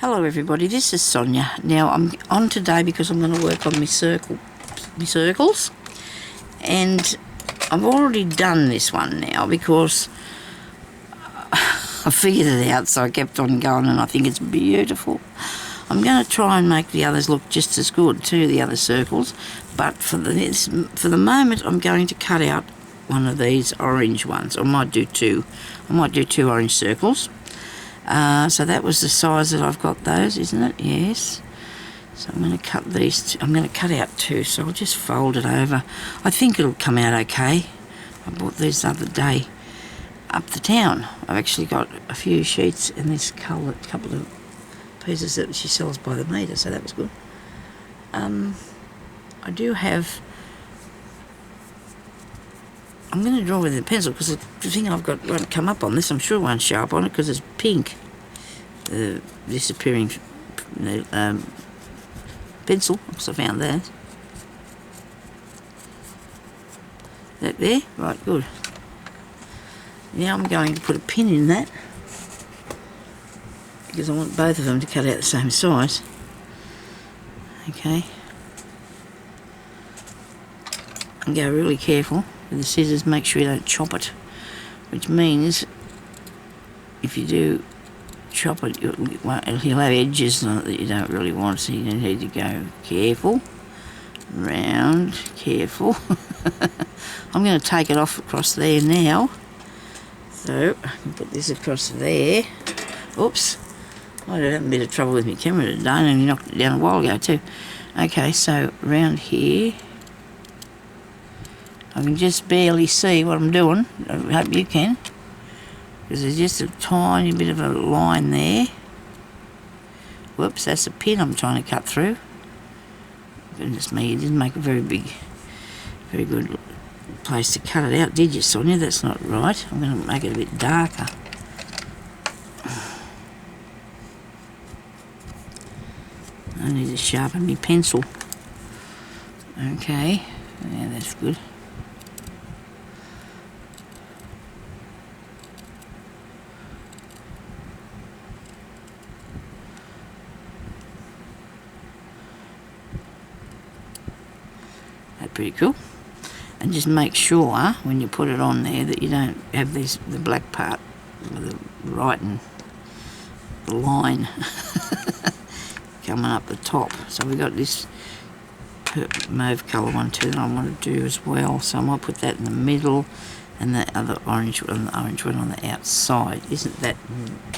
Hello everybody, this is Sonia. Now I'm on today because I'm going to work on my circles, and I've already done this one now because I figured it out, so I kept on going, and I think it's beautiful. I'm going to try and make the others look just as good too, the other circles, but for the moment I'm going to cut out one of these orange ones. I might do two orange circles. So that was the size that I've got those, isn't it? Yes. So I'm going to cut these I'm going to cut out two, so I'll just fold it over. I think it'll come out okay. I bought these the other day up the town. I've actually got a few sheets in this colour, a couple of pieces that she sells by the metre, so that was good. I do have... I'm going to draw with a pencil because the thing I've got won't come up on this. I'm sure it won't show up on it because it's pink. The disappearing pencil, because I found that. That there? Right, good. Now I'm going to put a pin in that because I want both of them to cut out the same size. Okay. And go really careful with the scissors, make sure you don't chop it, which means if you do chop it, you'll have edges on it that you don't really want, so you need to go careful, round, careful. I'm going to take it off across there now, so I can put this across there. Oops, I had a bit of trouble with my camera today, and you knocked it down a while ago too. Okay, so round here. I can just barely see what I'm doing. I hope you can, because there's just a tiny bit of a line there. Whoops, that's a pin I'm trying to cut through. Goodness me, you didn't make a very good place to cut it out, did you, Sonia? That's not right. I'm going to make it a bit darker. I need to sharpen my pencil. Okay, yeah, that's good. Pretty cool. And just make sure when you put it on there that you don't have the black part with the writing line coming up the top. So we've got this mauve colour one too that I want to do as well, so I might put that in the middle and the other orange one, the orange one on the outside. Isn't that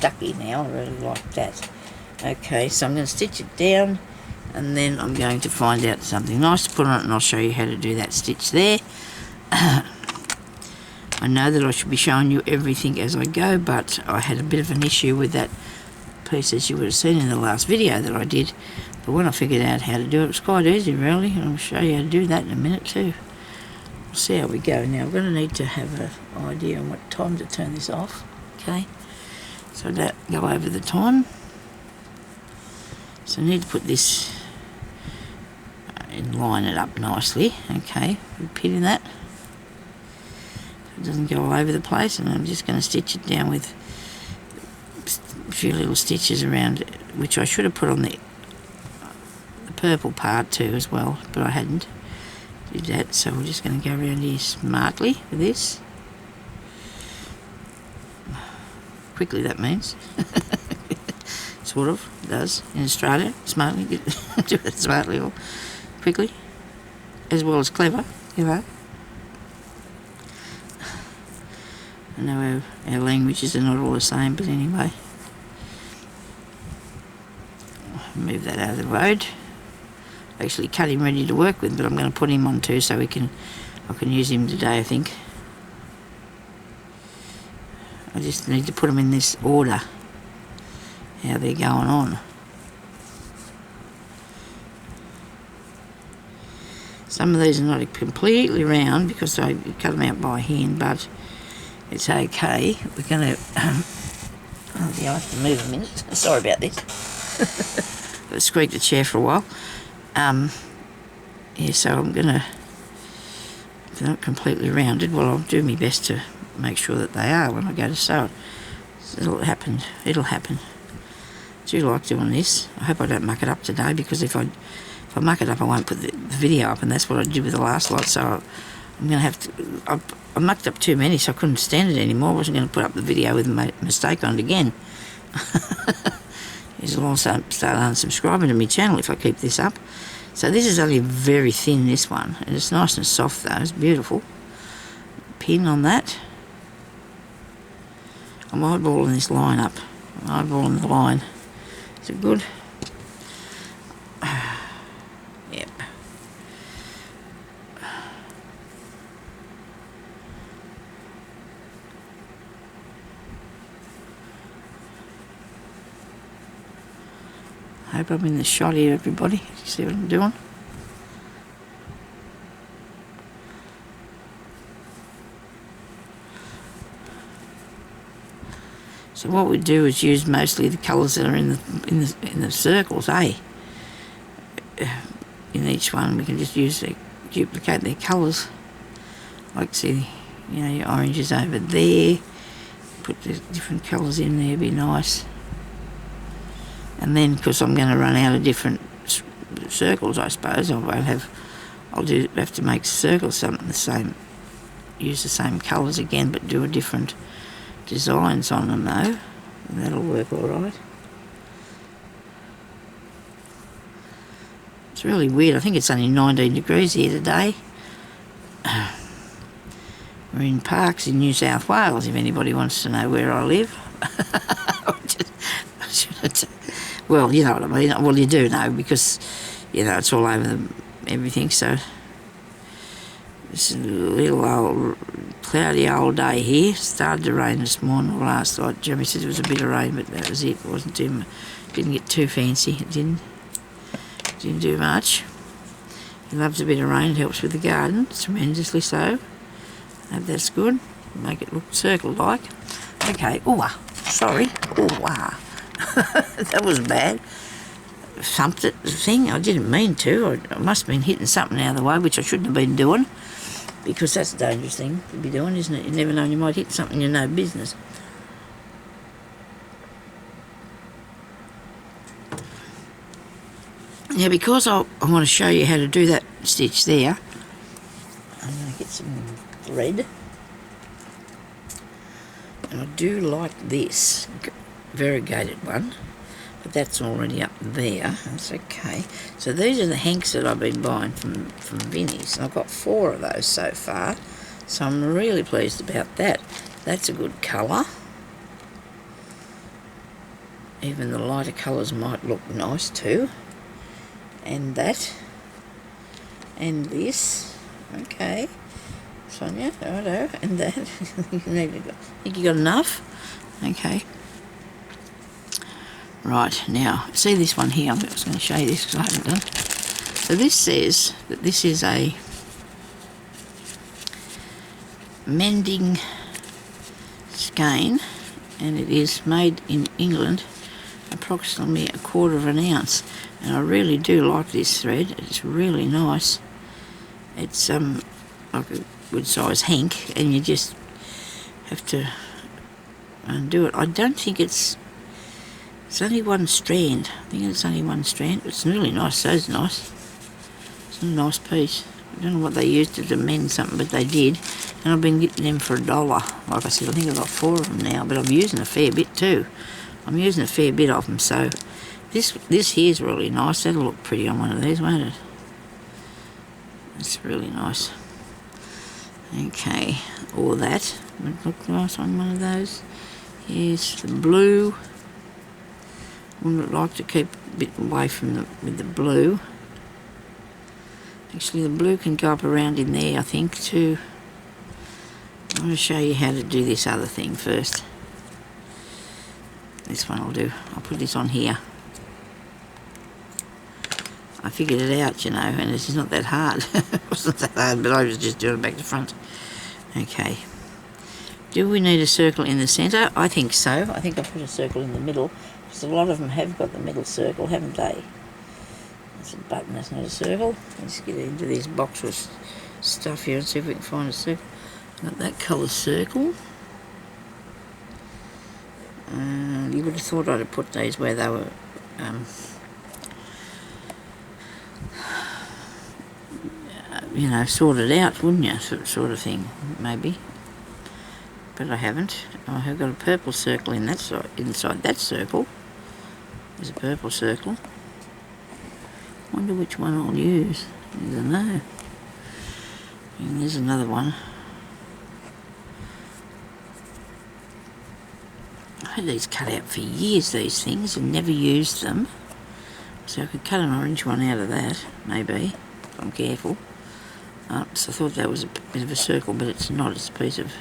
ducky now? I really like that. Okay, so I'm going to stitch it down, and then I'm going to find out something nice to put on it, and I'll show you how to do that stitch there. I know that I should be showing you everything as I go, but I had a bit of an issue with that piece, as you would have seen in the last video that I did. But when I figured out how to do it, it was quite easy really, and I'll show you how to do that in a minute too. We'll see how we go. Now I'm going to need to have an idea on what time to turn this off. Okay, so that go over the time. So I need to put this and line it up nicely. Okay, pin in that so it doesn't go all over the place, and I'm just going to stitch it down with a few little stitches around it, which I should have put on the purple part too as well, but I hadn't. Do that, so we're just going to go around here smartly with this. Quickly, that means. Sort of does in Australia. Smartly, do it smartly or quickly, as well as clever, you know. I know our languages are not all the same, but anyway. Move that out of the road. Actually cut him ready to work with, but I'm going to put him on too, so I can use him today, I think. I just need to put them in this order, how they're going on. Some of these are not completely round because I cut them out by hand, but it's okay. We're going to... oh dear, I have to move a minute. Sorry about this. I've squeaked the chair for a while. Yeah, so I'm going to... If they're not completely rounded, well, I'll do my best to make sure that they are when I go to sew it. It'll happen. do like doing this. I hope I don't muck it up today, because if I muck it up, I won't put the video up, and that's what I did with the last lot. So I'm going to have to... I mucked up too many, so I couldn't stand it anymore. I wasn't going to put up the video with a mistake on it again. You'll also start unsubscribing to my channel if I keep this up. So this is only very thin, this one, and it's nice and soft though. It's beautiful. Pin on that. I'm eyeballing this line up. I'm eyeballing the line. Is it good? Yep. Hope I'm in the shot here, everybody. See what I'm doing? So what we do is use mostly the colours that are in the circles, eh? In each one, we can just duplicate their colours. Like, see, you know, your oranges over there. Put the different colours in there, be nice. And then, because I'm going to run out of different circles, I suppose, I'll have to make circles something the same, use the same colours again, but do a different designs on them though, and that'll work all right. It's really weird. I think it's only 19 degrees here today. We're in Parks in New South Wales, if anybody wants to know where I live. Well, you know what I mean. Well, you do know, because, you know, it's all over everything. So it's a little old cloudy old day here. Started to rain this morning or last night. Jeremy said there was a bit of rain, but that was it. It wasn't too, didn't get too fancy. It didn't do much. He loves a bit of rain. It helps with the garden tremendously so. I hope that's good. Make it look circle-like. Okay. Oh, sorry. Oh, that was bad. Thumped it, the thing. I didn't mean to. I must have been hitting something out of the way, which I shouldn't have been doing, because that's a dangerous thing to be doing, isn't it? You never know, you might hit something you know business. Now, because I want to show you how to do that stitch there, I'm going to get some thread. And I do like this variegated one, but that's already up there. That's okay. So these are the hanks that I've been buying from Vinnie's, and I've got 4 of those so far, so I'm really pleased about that. That's a good colour. Even the lighter colours might look nice too. And that. And this. Okay. Sonya, righto. And that. Think you got enough? Okay. Right, now, see this one here. I'm just going to show you this because I haven't done. So this says that this is a mending skein, and it is made in England, approximately 1/4 of an ounce. And I really do like this thread. It's really nice. It's like a good size hank, and you just have to undo it. I don't think it's only one strand. I think it's only one strand. It's really nice. So's nice. It's a nice piece. I don't know what they used to mend something, but they did. And I've been getting them for $1. Like I said, I think I've got 4 of them now, but I'm using a fair bit too. I'm using a fair bit of them, so this here's really nice. That'll look pretty on one of these, won't it? It's really nice. Okay, all that would look nice on one of those. Here's the blue. Wouldn't like to keep a bit away from with the blue. Actually, the blue can go up around in there, I think, too. I'm going to show you how to do this other thing first. This one I'll do. I'll put this on here. I figured it out, you know, and it's not that hard. It wasn't that hard, but I was just doing it back to front. Okay. Do we need a circle in the centre? I think so. I think I'll put a circle in the middle, because a lot of them have got the middle circle, haven't they? That's a button, that's not a circle. Let's get into this box with stuff here and see if we can find a circle. Got that colour circle. You would have thought I'd have put these where they were you know, sorted out, wouldn't you, sort of thing, maybe. But I haven't. I have got a purple circle in that side. Inside that circle there's a purple circle. Wonder which one I'll use. I don't know. And there's another one. I had these cut out for years, these things, and never used them. So I could cut an orange one out of that, maybe, if I'm careful. So I thought that was a bit of a circle, but it's not. It's a piece of...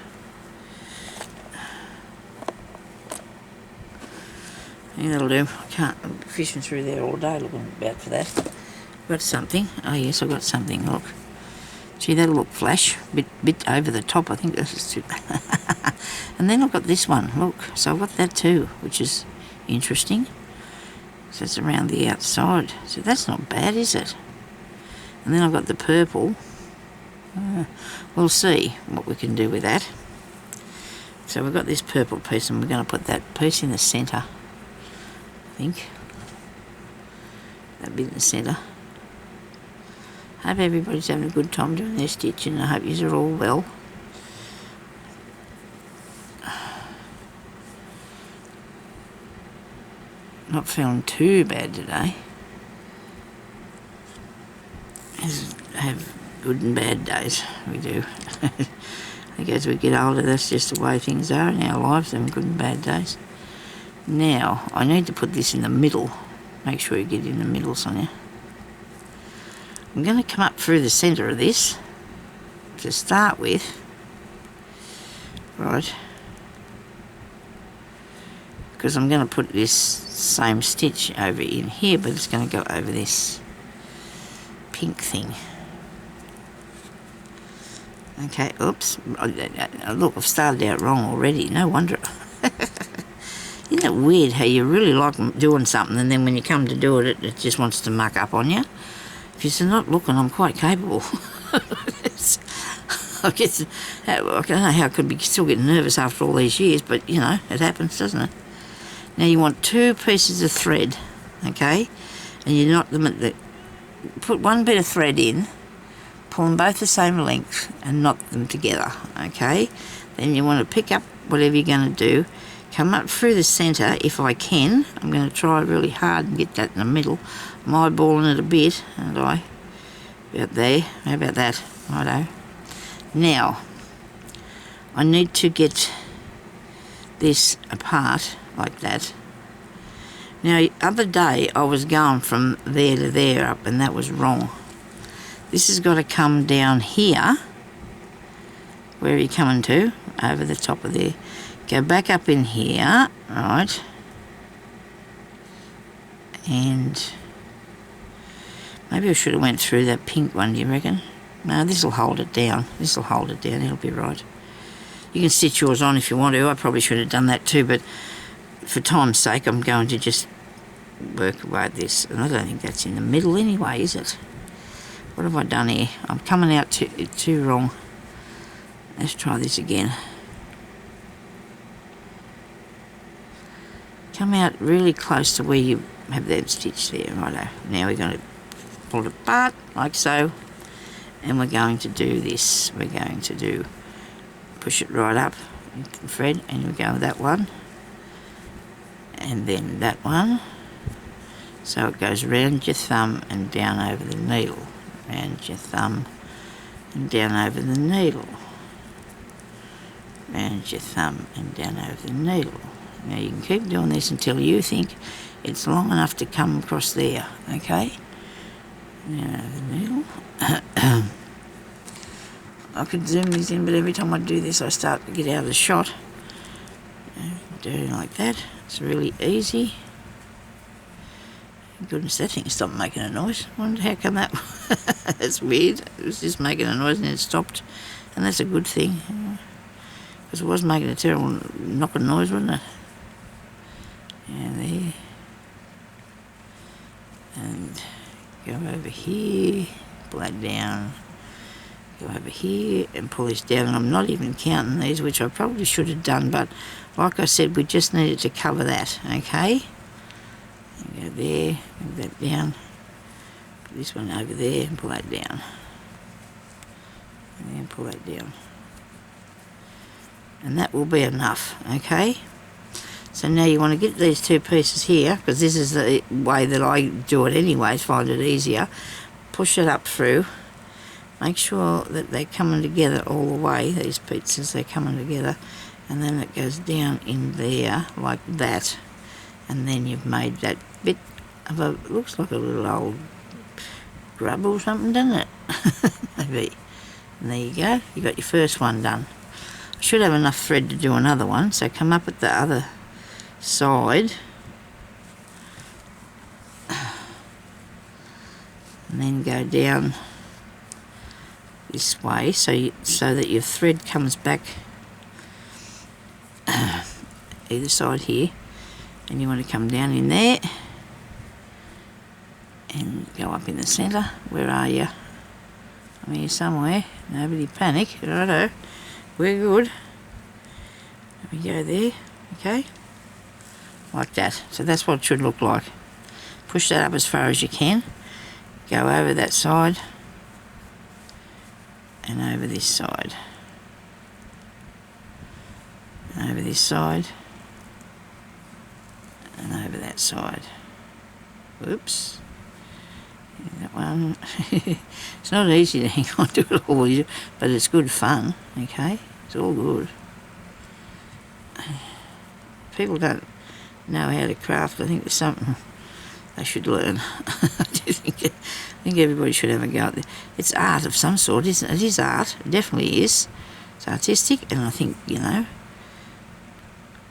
I think that'll do. I'm fishing through there all day looking about for that. Got something. Oh yes, I got something. Look. Gee, that'll look flash. Bit over the top, I think. This is too... And then I've got this one. Look. So I've got that too, which is interesting. So it's around the outside. So that's not bad, is it? And then I've got the purple. We'll see what we can do with that. So we've got this purple piece, and we're going to put that piece in the centre, I think. That bit in the centre. Hope everybody's having a good time doing their stitching. I hope you're all well. Not feeling too bad today. I have good and bad days, we do. I think as we get older, that's just the way things are in our lives, having good and bad days. Now, I need to put this in the middle. Make sure you get in the middle, Sonya. I'm going to come up through the centre of this to start with. Right. Because I'm going to put this same stitch over in here, but it's going to go over this pink thing. Okay, oops. Look, I've started out wrong already. No wonder. Isn't it weird how you really like doing something, and then when you come to do it, it just wants to muck up on you? If you're not looking, I'm quite capable. I guess, I don't know how I could be still getting nervous after all these years, but, you know, it happens, doesn't it? Now you want 2 pieces of thread, okay? And you knot them at the... Put one bit of thread in, pull them both the same length and knot them together, okay? Then you want to pick up whatever you're going to do, come up through the centre if I can. I'm going to try really hard and get that in the middle. I'm eyeballing it a bit, aren't I? About there. How about that? Righto. Now, I need to get this apart like that. Now, the other day I was going from there to there up, and that was wrong. This has got to come down here. Where are you coming to? Over the top of there. Go back up in here, right? And maybe I should have went through that pink one, do you reckon? No, this will hold it down. This will hold it down, it'll be right. You can stitch yours on if you want to. I probably should have done that too, but for time's sake, I'm going to just work away at this. And I don't think that's in the middle anyway, is it? What have I done here? I'm coming out too wrong. Let's try this again. Come out really close to where you have that stitch there, righto. Now we're going to pull it apart, like so. And we're going to do this. We're going to push it right up, thread, and we go with that one. And then that one. So it goes round your thumb and down over the needle. Round your thumb and down over the needle. Round your thumb and down over the needle. Now you can keep doing this until you think it's long enough to come across there, okay? Down over the needle. I could zoom these in, but every time I do this I start to get out of the shot. Do it like that. It's really easy. Goodness, that thing stopped making a noise. I wonder how come that... That's weird. It was just making a noise and it stopped. And that's a good thing. Because it was making a terrible knocking noise, wasn't it? And there. And go over here. Pull that down. Go over here and pull this down, and I'm not even counting these, which I probably should have done, but like I said, we just needed to cover that, okay? And go there, move that down, put this one over there and pull that down. And then pull that down. And that will be enough, okay? So now you want to get these two pieces here, because this is the way that I do it anyway, find it easier. Push it up through. Make sure that they're coming together all the way, these pieces, they're coming together. And then it goes down in there, like that. And then you've made that bit of a, looks like a little old grub or something, doesn't it? Maybe. And there you go, you got your first one done. I should have enough thread to do another one, so come up at the other side and then go down this way, so that your thread comes back either side here, and you want to come down in there and go up in the centre. Where are you? I'm here somewhere. Nobody panic. Righto, we're good. Let me go there. Okay, like that. So that's what it should look like. Push that up as far as you can. Go over that side and over this side. And over this side and over that side. Whoops. That one. It's not easy to hang on to it all, but it's good fun, okay? It's all good. People don't know how to craft. I think there's something they should learn. I think everybody should have a go at it. It's art of some sort, isn't it? It is art. It definitely is. It's artistic, and I think, you know,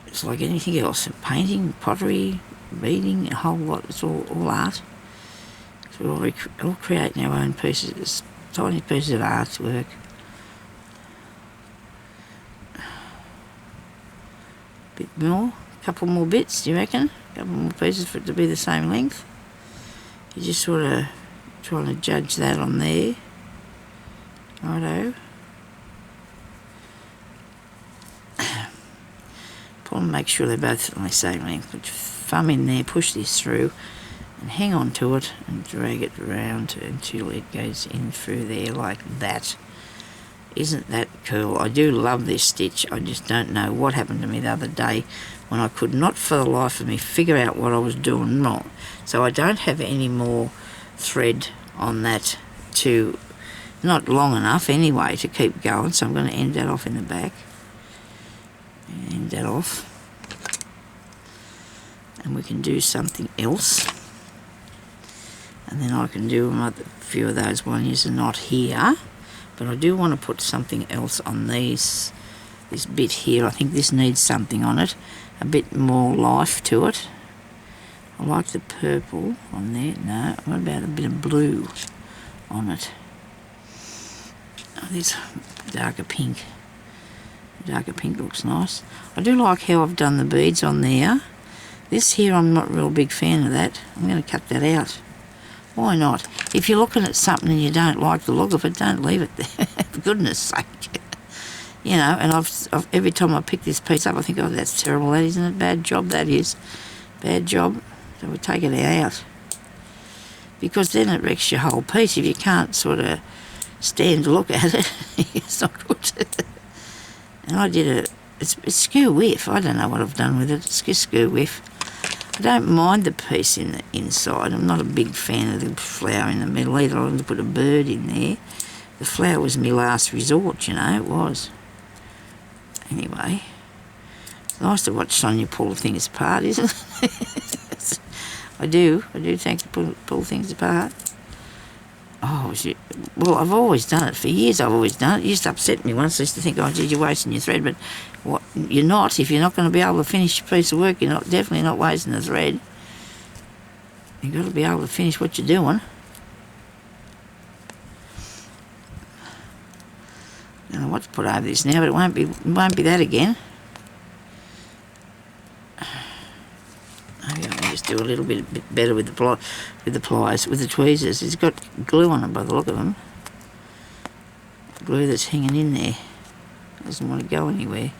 it's like anything else. Painting, pottery, reading, a whole lot. It's all art. So we're all creating our own pieces, tiny pieces of artwork. Bit more, a couple more bits, do you reckon? A couple more pieces for it to be the same length. You just sort of trying to judge that on there. Righto. Pull and make sure they're both on the same length. Put your thumb in there, push this through, and hang on to it and drag it around until it goes in through there like that. Isn't that cool? I do love this stitch. I just don't know what happened to me the other day when I could not for the life of me figure out what I was doing wrong. So I don't have any more thread on that to, not long enough anyway to keep going, so I'm going to end that off in the back. End that off. And we can do something else. And then I can do a few of those ones are not here. But I do want to put something else on these. This bit here, I think this needs something on it. A bit more life to it. I like the purple on there. No, what about a bit of blue on it? Oh, this darker pink. Darker pink looks nice. I do like how I've done the beads on there. This here, I'm not a real big fan of that. I'm going to cut that out. Why not? If you're looking at something and you don't like the look of it, don't leave it there. For goodness sake. You know, and I've every time I pick this piece up, I think, oh, that's terrible, that isn't it? Bad job, that is. Bad job. So we take it out. Because then it wrecks your whole piece. If you can't sort of stand to look at it, it's not good. And I did it's skew whiff. I don't know what I've done with it. It's just skew whiff. I don't mind the piece in the inside. I'm not a big fan of the flower in the middle either. I wanted to put a bird in there. The flower was my last resort, you know, it was. Anyway, it's nice to watch Sonya pull things apart, isn't it? I do think to pull things apart. Oh, well, I've always done it. For years I've always done it. It used to upset me once. I used to think, oh, gee, you're wasting your thread. But what, you're not. If you're not going to be able to finish your piece of work, you're definitely not wasting the thread. You've got to be able to finish what you're doing. I don't know what to put over this now, but it won't be that again. Maybe I'll just do a little bit better with the pliers, with the tweezers. It's got glue on it by the look of them. glue that's hanging in there. Doesn't want to go anywhere.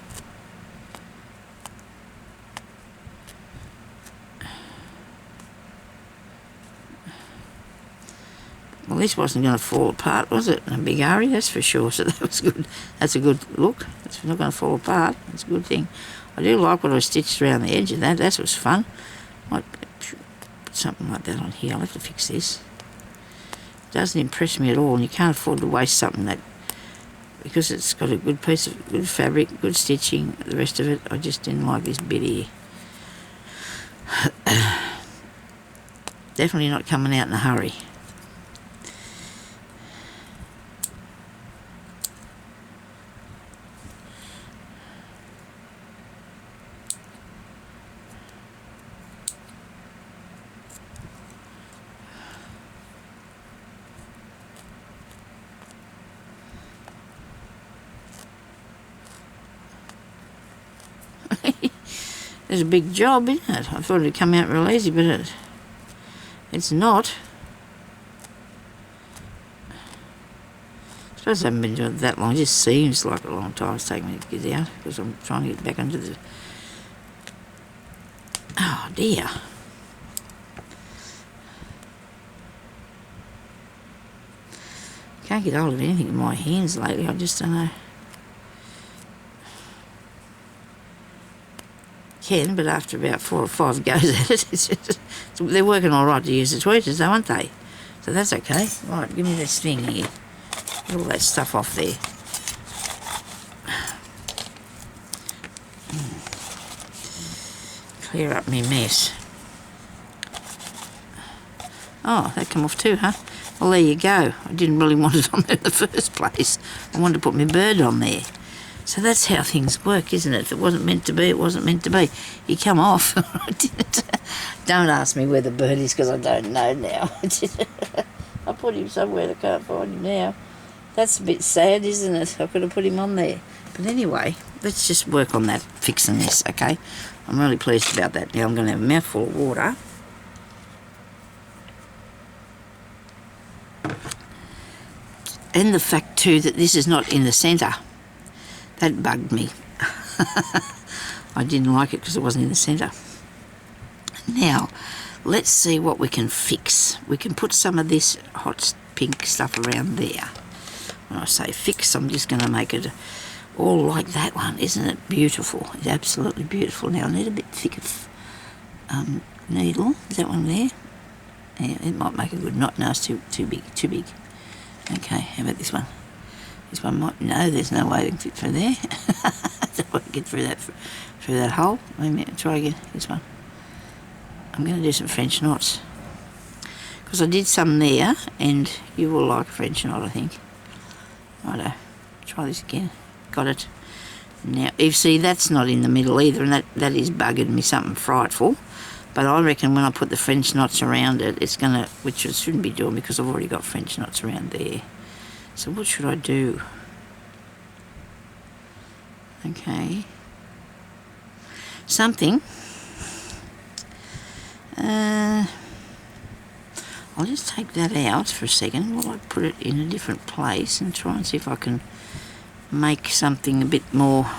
Well, this wasn't going to fall apart, was it? A big hurry, that's for sure. So that was good. That's a good look. It's not going to fall apart. That's a good thing. I do like what I stitched around the edge of that. That was fun. Might put something like that on here. I'll have to fix this. It doesn't impress me at all, and you can't afford to waste something that, because it's got a good piece of good fabric, good stitching, the rest of it. I just didn't like this bit here. Definitely not coming out in a hurry. It's a big job, isn't it? I thought it'd come out real easy, but it's not. I suppose I haven't been doing it that long. It just seems like a long time it's taken me to get out, because I'm trying to get back under the... Oh dear. Can't get hold of anything in my hands lately, I just don't know. Can, but after about 4 or 5 goes at it, it's just, they're working all right to use the tweezers, though, aren't they? So that's okay. Right, give me this thing here. Get all that stuff off there. Clear up my mess. Oh, that come off too, huh? Well, there you go. I didn't really want it on there in the first place. I wanted to put my bird on there. So that's how things work, isn't it? If it wasn't meant to be, it wasn't meant to be. You come off. I didn't. Don't ask me where the bird is, because I don't know now. I put him somewhere, I can't find him now. That's a bit sad, isn't it? I could have put him on there. But anyway, let's just work on that, fixing this, okay? I'm really pleased about that. Now I'm going to have a mouthful of water. And the fact, too, that this is not in the centre. That bugged me. I didn't like it because it wasn't in the centre. Now, let's see what we can fix. We can put some of this hot pink stuff around there. When I say fix, I'm just going to make it all like that one. Isn't it beautiful? It's absolutely beautiful. Now, I need a bit thicker needle. Is that one there? Yeah, it might make a good knot. No, it's too big, too big. Okay, how about this one? This one might, no, there's no way it can fit through there. Don't want to get through that hole. Wait a minute, try again, this one. I'm going to do some French knots. Because I did some there, and you will like a French knot, I think. Righto, try this again. Got it. Now, you see, that's not in the middle either, and that is bugging me something frightful. But I reckon when I put the French knots around it, it's going to, which I shouldn't be doing because I've already got French knots around there. So what should I do? Okay. Something. I'll just take that out for a second while I put it in a different place and try and see if I can make something a bit more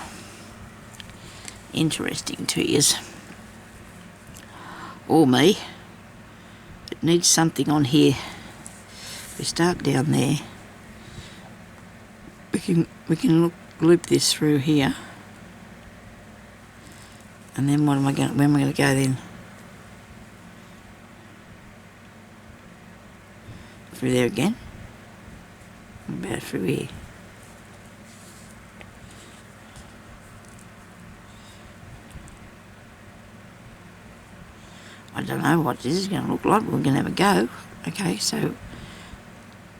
interesting to you. Or me. It needs something on here. We start down there. We can loop this through here, and then where am I going to go then? Through there again? What about through here? I don't know what this is going to look like. We're going to have a go. Okay, so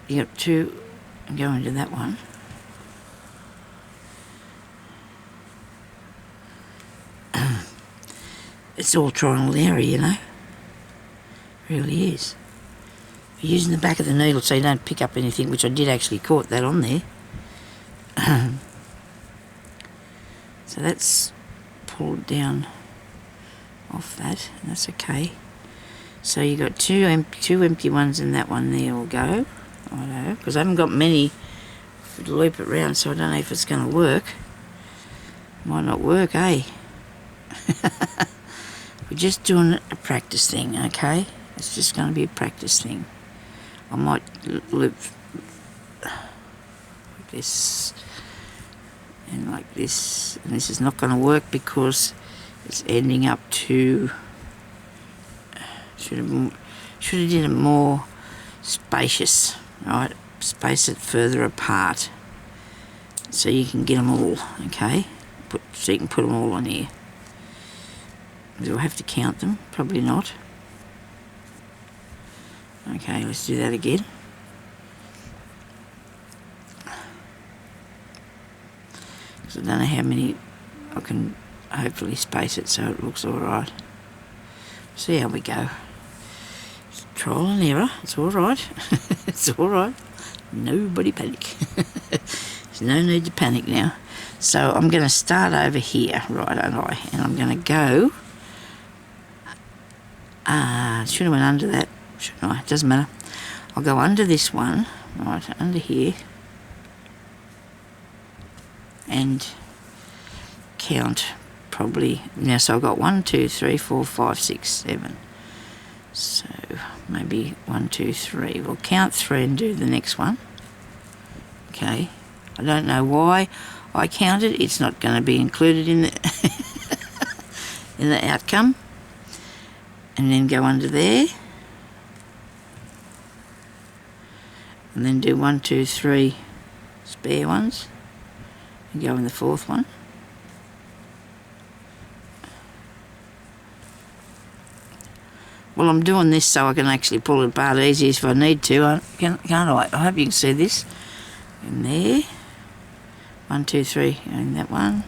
you got two and go into that one. It's all trial and error, you know. It really is. You're using the back of the needle so you don't pick up anything, which I did actually caught that on there. So that's pulled down off that, and that's okay. So you got two empty ones, and that one there will go. I know, because I haven't got many loop it round, so I don't know if it's going to work. Might not work, eh? We're just doing a practice thing, okay? It's just going to be a practice thing. I might loop like this and like this, and this is not going to work because it's ending up to, should have did it more spacious, right? Space it further apart so you can get them all, okay? So you can put them all on here. Do I have to count them? Probably not. Okay, let's do that again. Because I don't know how many I can hopefully space it so it looks alright. See how we go. It's trial and error, it's alright. It's alright. Nobody panic. There's no need to panic now. So I'm going to start over here, right, aren't I? And I'm going to go, should have went under that, shouldn't I? It doesn't matter. I'll go under this one, right, under here, and count probably, now so I've got 1, 2, 3, 4, 5, 6, 7. So maybe 1, 2, 3. We'll count 3 and do the next one. Okay. I don't know why I counted. It's not going to be included in the in the outcome. And then go under there. And then do 1, 2, 3 spare ones. And go in the fourth one. Well, I'm doing this so I can actually pull it apart easy if I need to, can't I? I hope you can see this. In there. 1, 2, 3, and that one.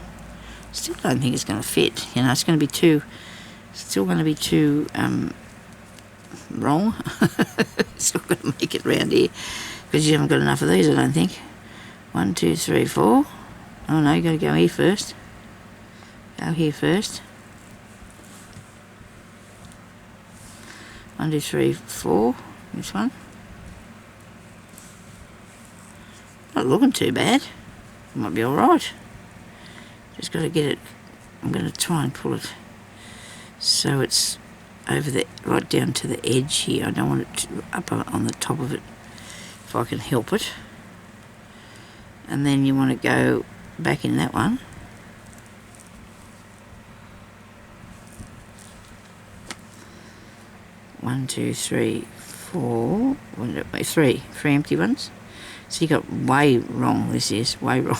Still don't think it's going to fit. You know, it's going to be too, still going to be too wrong. It's not going to make it round here because you haven't got enough of these, I don't think. 1, 2, 3, 4. Oh no, you got to go here first. Go here first. 1, 2, 3, 4. This one. Not looking too bad. It might be alright. Just got to get it. I'm going to try and pull it so it's over the, right down to the edge here. I don't want it up on the top of it if I can help it. And then you want to go back in that one. One, two, three, four. Three empty ones. So you got way wrong. This is way wrong.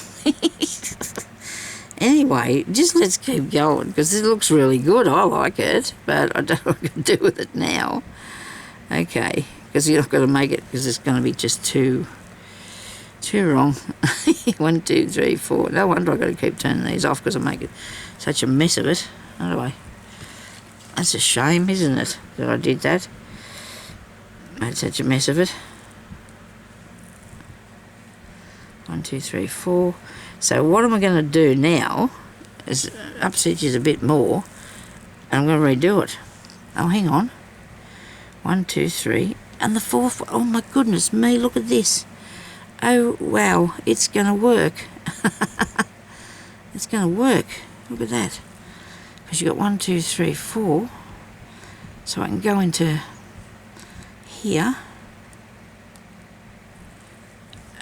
Anyway, just let's keep going because it looks really good. I like it, but I don't know what to do with it now. Okay, because you're not going to make it because it's going to be just too wrong. 1, 2, 3, 4. No wonder I've got to keep turning these off because I make it such a mess of it. How do I? That's a shame, isn't it, that I did that? Made such a mess of it. 1, 2, 3, 4. So what am I going to do now is upset you a bit more, and I'm going to redo it. Oh, hang on. 1, 2, 3, and the fourth one. Oh my goodness me! Look at this. Oh wow, it's going to work. It's going to work. Look at that. Because you got 1, 2, 3, 4. So I can go into here.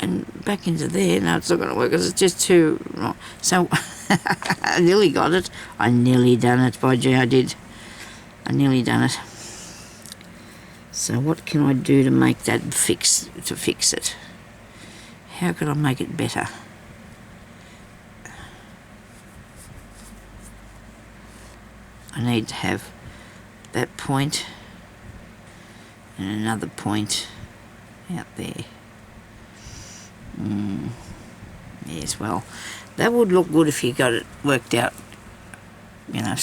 And back into there. No, it's not going to work because it's just too wrong. So I nearly got it. I nearly done it. By gee, I did. I nearly done it. So what can I do to make that fix it? How can I make it better? I need to have that point and another point out there. Yes, well, that would look good if you got it worked out, you know,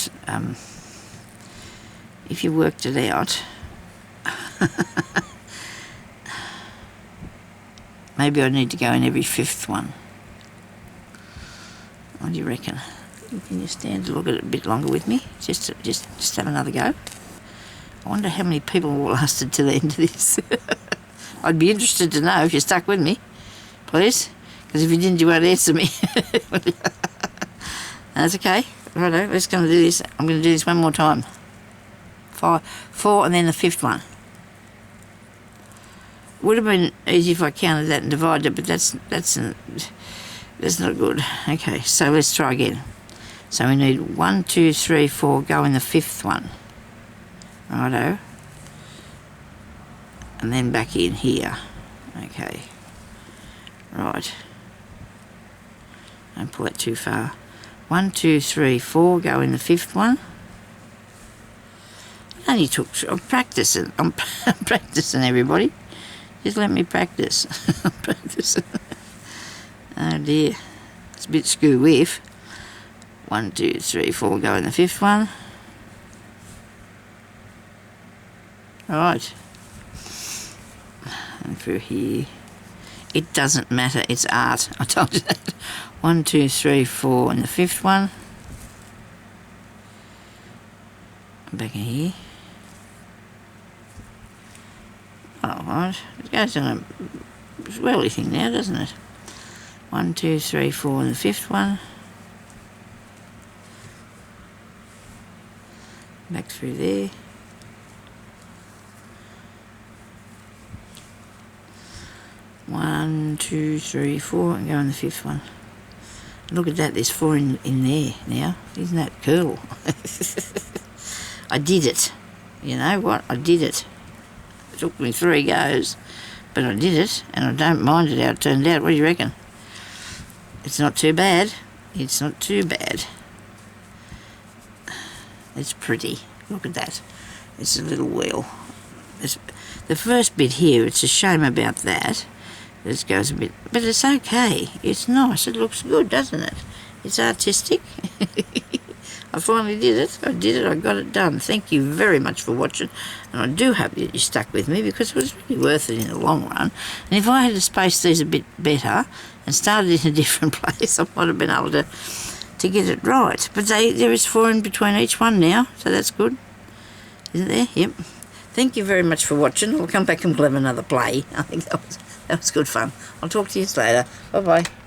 if you worked it out. Maybe I need to go in every fifth one. What do you reckon? Can you stand to look at it a bit longer with me? Just have another go. I wonder how many people will lasted to the end of this. I'd be interested to know if you stuck with me, please. Because Because if you didn't, you won't answer me. That's okay. Righto, let's go and do this. I'm going to do this one more time. 5, 4, and then the 5th one. Would have been easy if I counted that and divided it, but that's not good. Okay, so let's try again. So we need 1, 2, 3, 4. Go in the 5th one. Righto. And then back in here. Okay. Right. Don't pull it too far. 1, 2, 3, 4. Go in the 5th one. It only took. I'm practicing. I'm practicing, everybody. Just let me practice. I'm practicing. Oh dear. It's a bit screw with. 1, 2, 3, 4. Go in the 5th one. Right. And through here. It doesn't matter. It's art. I told you that. 1, 2, 3, 4 in the 5th one. Back in here. Oh, right. It goes on a swirly thing now, doesn't it? 1, 2, 3, 4 in the 5th one. Back through there. One, 2, 3, 4, and go in the 5th one. Look at that, there's 4 in there now. Isn't that cool? I did it. You know what? I did it. It took me 3 goes, but I did it, and I don't mind it how it turned out. What do you reckon? It's not too bad. It's not too bad. It's pretty. Look at that. It's a little wheel. The first bit here, it's a shame about that. This goes a bit, but it's okay. It's nice. It looks good, doesn't it? It's artistic. I finally did it. I did it. I got it done. Thank you very much for watching. And I do hope that you stuck with me because it was really worth it in the long run. And if I had spaced these a bit better and started in a different place, I might have been able to get it right. But there is 4 in between each one now, so that's good. Isn't there? Yep. Thank you very much for watching. I'll come back and we'll have another play. I think that was good fun. I'll talk to you later. Bye-bye.